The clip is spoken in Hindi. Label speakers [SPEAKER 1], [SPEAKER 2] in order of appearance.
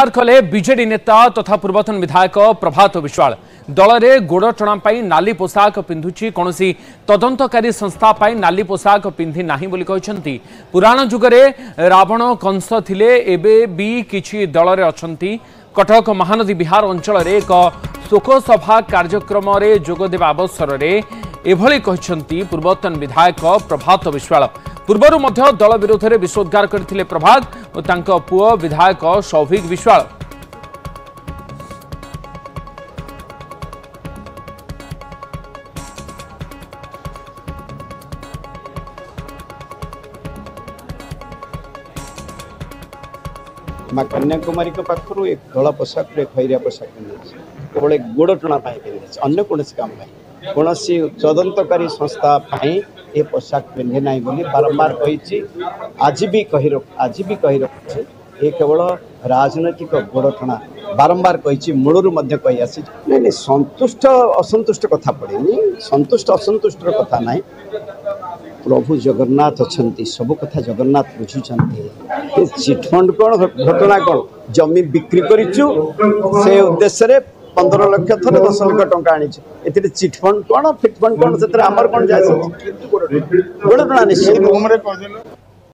[SPEAKER 1] पृथ्वीकार कले बीजेडी नेता तथा पूर्वतन विधायक प्रभात विश्वाल दल में गोड़ टणा नाली पोशाक पिंधुची कौन तदंतकारी संस्था नाली पोशाक पिंधि ना पुराण जुगरे रावण कंस थिले एबे भी किछि दल में अच्छा कटक महानदी विहार अंचल एक शोकसभा कार्यक्रम में जोगदेवा अवसर में एभली कहते पूर्वतन विधायक प्रभात विश्वाल पूर्वर मध्य दल विरोध में विषोद्गार करथिले प्रभात और तांको पुओ विधायक सौभिक विश्वाल।
[SPEAKER 2] माँ कन्याकुमारी के पाखर एक धला पोशाक एक खैरिया पोशाक केवल एक गोड़ टणा अन्य कौन काम कौन तदंतकारी संस्था ये पोशाक पिंधे ना बोली बारंबार कही आज भी कही रखुचे ये केवल राजनैतिक गोड़ टणा बारंबार कही मूलरू कही आसी नहीं संतुष्ट असंतुष्ट कथा पड़ेनि संतुष्ट असंतुष्ट कथा ना प्रभु जगन्नाथ अच्छा सब कथा जगन्नाथ बुझुं चिटफंड कौन घटना कौन जमी बिक्री करूँ से उद्देश्य 15 लाख थर 10 लाख टंका आनी ए चिटफंड कौन फिटफंड कौन से आमर कौन जाए गोड़ टणा निश्चित